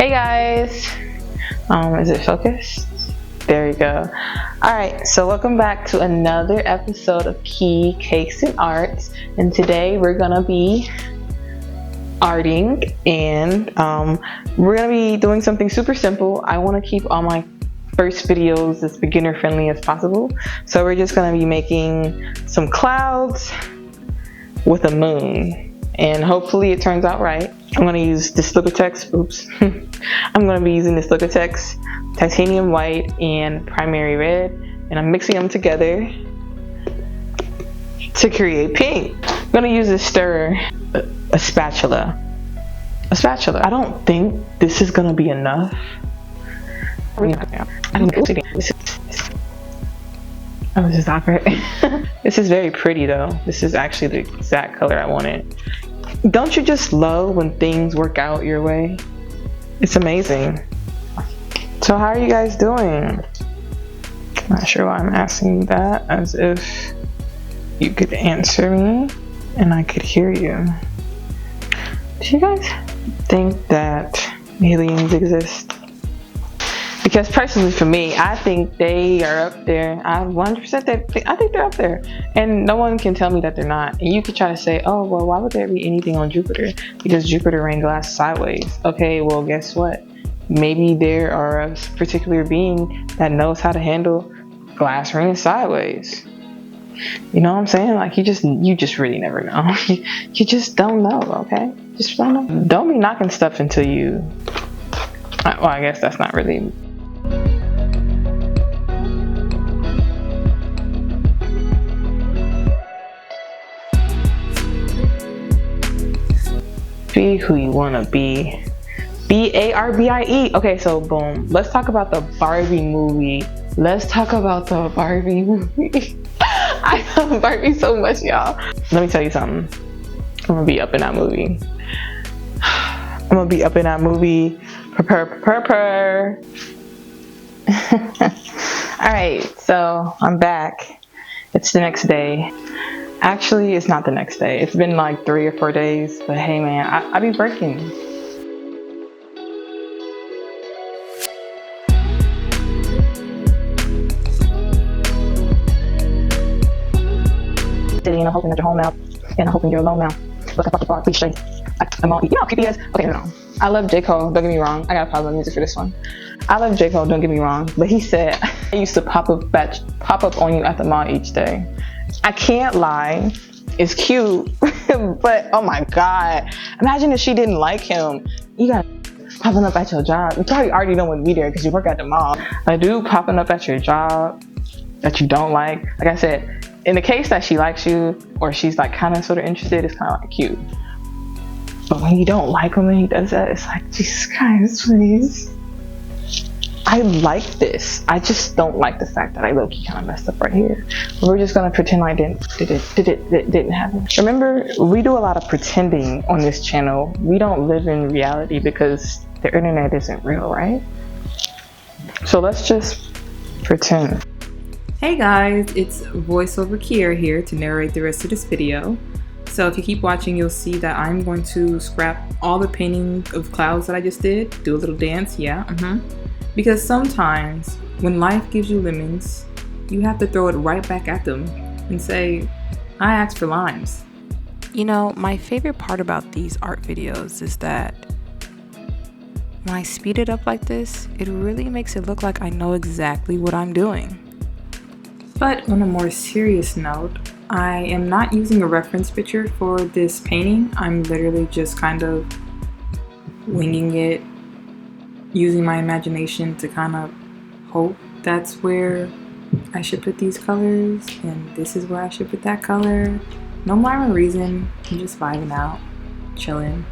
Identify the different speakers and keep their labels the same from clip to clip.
Speaker 1: Hey guys, is it focused? There you go. Alright, so welcome back to another episode of Key Cakes and Arts, and today we're gonna be arting, and we're gonna be doing something super simple. I want to keep all my first videos as beginner friendly as possible, so we're just gonna be making some clouds with a moon, and hopefully it turns out right. I'm going to use this Liquitex, I'm going to be using this Liquitex titanium white and primary red, and I'm mixing them together to create pink. I'm going to use this stirrer, a spatula. I don't think this is going to be enough. Oh, this is awkward. This is very pretty though. This is actually the exact color I wanted. Don't you just love when things work out your way? It's amazing. So how are you guys doing? Not sure why I'm asking you that, as if you could answer me and I could hear you. Do you guys think that aliens exist? Because personally for me, I think they are up there. I 100% I think they're up there. And no one can tell me that they're not. And you could try to say, oh, well, why would there be anything on Jupiter? Because Jupiter rain glass sideways. Okay, well, guess what? Maybe there are a particular being that knows how to handle glass raining sideways. You know what I'm saying? Like, you just really never know. You just don't know, okay? Just don't know. Don't be knocking stuff until you... Well, I guess that's not really... Be who you want to be. B-A-R-B-I-E. Okay, so boom. Let's talk about the Barbie movie. I love Barbie so much, y'all. Let me tell you something. I'm gonna be up in that movie. Prepare. Alright, so I'm back. It's the next day. Actually, it's not the next day. It's been like 3 or 4 days, but hey man, I be working. Sitting and I'm hoping that you're home now, and I'm hoping you're alone now. Look, I fucking please straight. I'm all, you know how creepy is? Okay, no. I love J. Cole, don't get me wrong. I gotta pause the music for this one. I love J. Cole, don't get me wrong. But he said, I used to pop up on you at the mall each day. I can't lie, it's cute, but oh my god, imagine if she didn't like him. You got popping up at your job. You probably already know when to be there because you work at the mall. A dude popping up at your job that you don't like I said, in the case that she likes you or she's like kind of sort of interested, it's kind of like cute. But when you don't like him and he does that, it's like, Jesus Christ, please. I like this. I just don't like the fact that I low-key kind of messed up right here. We're just gonna pretend like it didn't happen. Remember, we do a lot of pretending on this channel. We don't live in reality because the internet isn't real, right? So let's just pretend.
Speaker 2: Hey guys, it's voiceover Kiera here to narrate the rest of this video. So if you keep watching, you'll see that I'm going to scrap all the painting of clouds that I just did. Do a little dance, yeah, Because sometimes when life gives you lemons, you have to throw it right back at them and say, I asked for limes.
Speaker 3: You know, my favorite part about these art videos is that when I speed it up like this, it really makes it look like I know exactly what I'm doing.
Speaker 2: But on a more serious note, I am not using a reference picture for this painting. I'm literally just kind of winging it, using my imagination to kind of hope that's where I should put these colors and this is where I should put that color. No rhyme or reason. I'm just vibing out, chilling.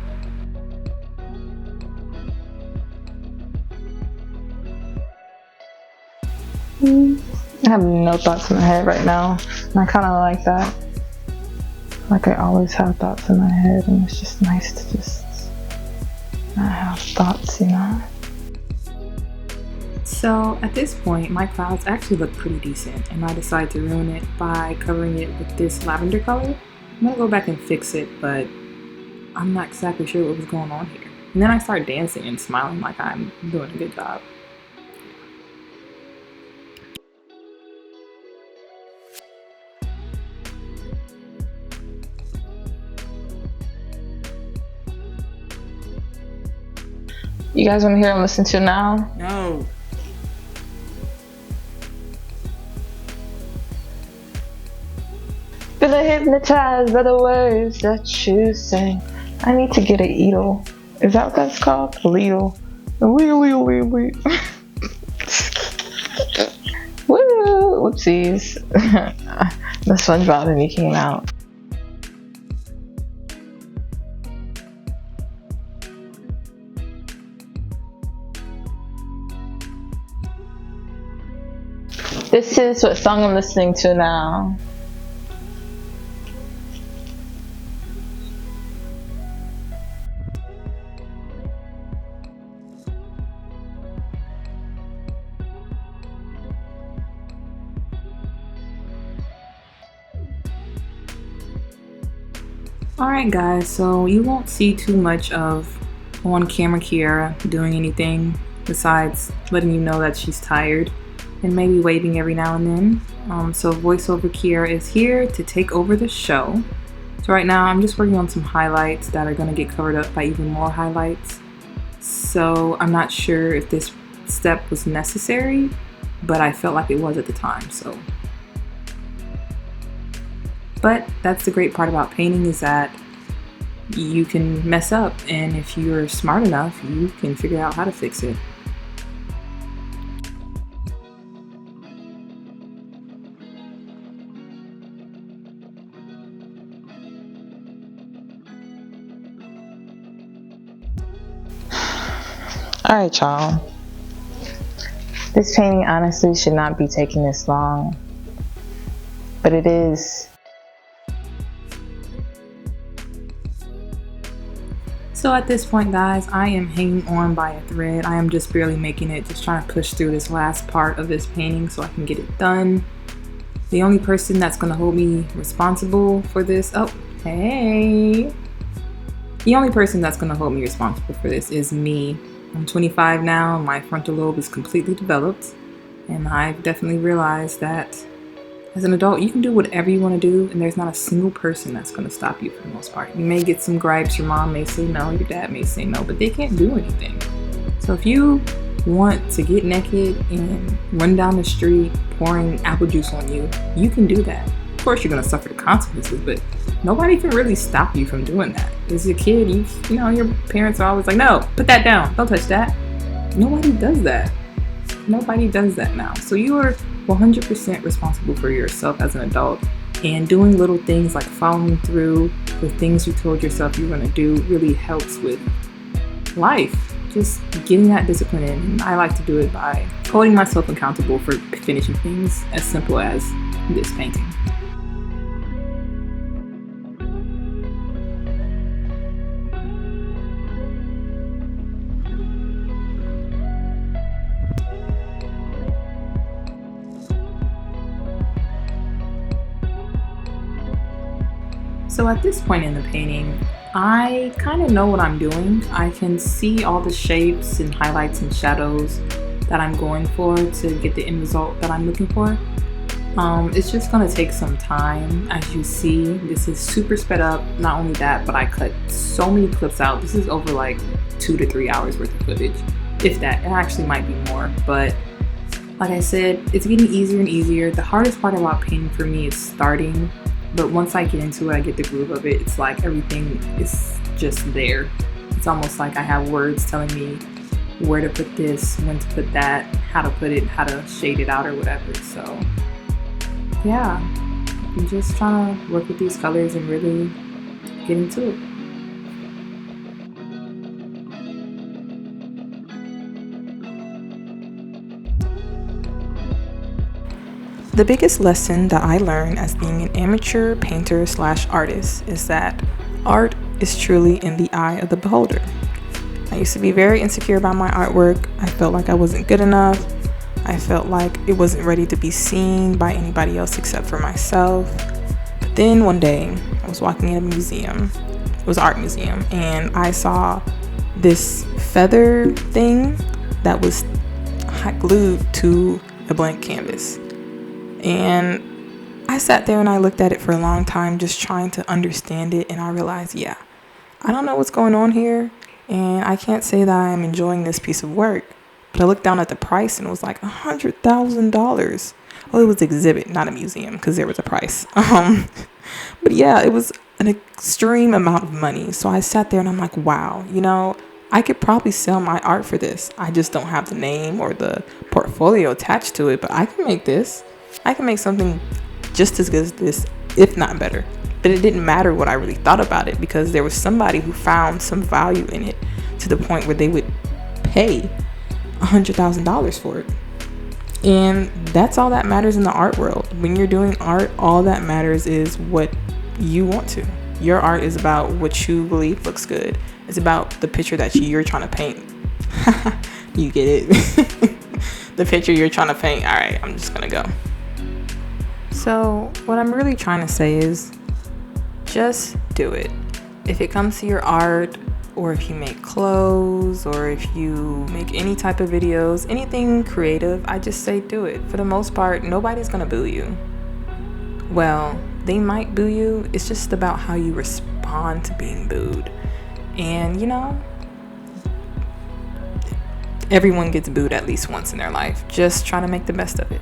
Speaker 1: I have no thoughts in my head right now, and I kind of like that. Like, I always have thoughts in my head, and it's just nice to just not have thoughts, you know?
Speaker 2: So at this point, my clouds actually look pretty decent, and I decided to ruin it by covering it with this lavender color. I'm gonna go back and fix it, but I'm not exactly sure what was going on here. And then I start dancing and smiling like I'm doing a good job.
Speaker 1: You guys want to hear and listen to now?
Speaker 2: No.
Speaker 1: Feeling hypnotized by the words that you say. I need to get an Eagle. Is that what that's called? A Lidl. Wee. Woo! Whoopsies. The SpongeBob in me came out. This is what song I'm listening to now.
Speaker 2: Alright guys, so you won't see too much of on-camera Kiara doing anything besides letting you know that she's tired and maybe waving every now and then. So voiceover Kiara is here to take over the show. So right now I'm just working on some highlights that are going to get covered up by even more highlights. So I'm not sure if this step was necessary, but I felt like it was at the time. But that's the great part about painting, is that you can mess up, and if you're smart enough, you can figure out how to fix it.
Speaker 1: Alright, y'all. This painting honestly should not be taking this long, but it is.
Speaker 2: So at this point, guys, I am hanging on by a thread. I am just barely making it, just trying to push through this last part of this painting so I can get it done. The only person that's going to hold me responsible for this, the only person that's going to hold me responsible for this is me. I'm 25 now, my frontal lobe is completely developed, and I've definitely realized that as an adult, you can do whatever you want to do, and there's not a single person that's going to stop you for the most part. You may get some gripes, your mom may say no, your dad may say no, but they can't do anything. So if you want to get naked and run down the street pouring apple juice on you, you can do that. Of course, you're going to suffer the consequences, but nobody can really stop you from doing that. As a kid, you know, your parents are always like, no, put that down, don't touch that. Nobody does that. Nobody does that now. So you are 100% responsible for yourself as an adult, and doing little things like following through with things you told yourself you were going to do really helps with life. Just getting that discipline in. And I like to do it by holding myself accountable for finishing things as simple as this painting. So at this point in the painting, I kind of know what I'm doing. I can see all the shapes and highlights and shadows that I'm going for to get the end result that I'm looking for. It's just gonna take some time. As you see, this is super sped up. Not only that, but I cut so many clips out. This is over like 2 to 3 hours worth of footage. If that, it actually might be more, but like I said, it's getting easier and easier. The hardest part about painting for me is starting. But once I get into it, I get the groove of it. It's like everything is just there. It's almost like I have words telling me where to put this, when to put that, how to put it, how to shade it out or whatever. So yeah, I'm just trying to work with these colors and really get into it.
Speaker 3: The biggest lesson that I learned as being an amateur painter / artist is that art is truly in the eye of the beholder. I used to be very insecure about my artwork. I felt like I wasn't good enough. I felt like it wasn't ready to be seen by anybody else except for myself. But then one day I was walking in a museum. It was an art museum, and I saw this feather thing that was hot glued to a blank canvas. And I sat there and I looked at it for a long time, just trying to understand it. And I realized, yeah, I don't know what's going on here. And I can't say that I'm enjoying this piece of work. But I looked down at the price and it was like $100,000. Well, it was an exhibit, not a museum, because there was a price. But yeah, it was an extreme amount of money. So I sat there and I'm like, wow, you know, I could probably sell my art for this. I just don't have the name or the portfolio attached to it, but I can make this. I can make something just as good as this, if not better. But it didn't matter what I really thought about it, because there was somebody who found some value in it to the point where they would pay $100,000 for it. And that's all that matters in the art world. When you're doing art, all that matters is what you want to. Your art is about what you believe looks good. It's about the picture that you're trying to paint. You get it? The picture you're trying to paint. All right, I'm just gonna go. So what I'm really trying to say is just do it. If it comes to your art, or if you make clothes, or if you make any type of videos, anything creative, I just say do it. For the most part, nobody's gonna boo you. Well, they might boo you. It's just about how you respond to being booed. And you know, everyone gets booed at least once in their life. Just try to make the best of it.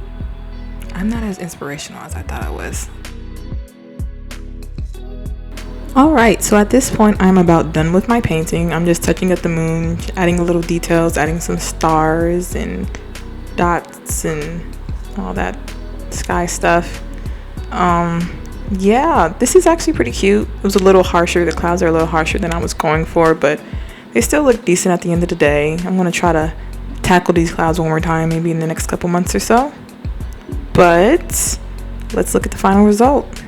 Speaker 3: I'm not as inspirational as I thought I was. Alright, so at this point I'm about done with my painting. I'm just touching up the moon, adding a little details, adding some stars and dots and all that sky stuff. Yeah, this is actually pretty cute. It was a little harsher. The clouds are a little harsher than I was going for, but they still look decent at the end of the day. I'm going to try to tackle these clouds one more time, maybe in the next couple months or so. But let's look at the final result.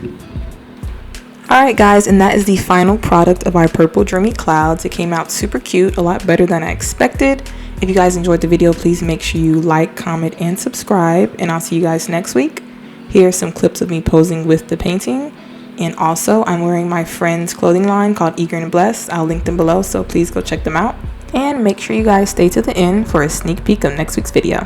Speaker 3: Alright guys, and that is the final product of our purple dreamy clouds. It came out super cute, a lot better than I expected. If you guys enjoyed the video, please make sure you like, comment, and subscribe. And I'll see you guys next week. Here are some clips of me posing with the painting. And also, I'm wearing my friend's clothing line called Eager and Blessed. I'll link them below, so please go check them out. And make sure you guys stay to the end for a sneak peek of next week's video.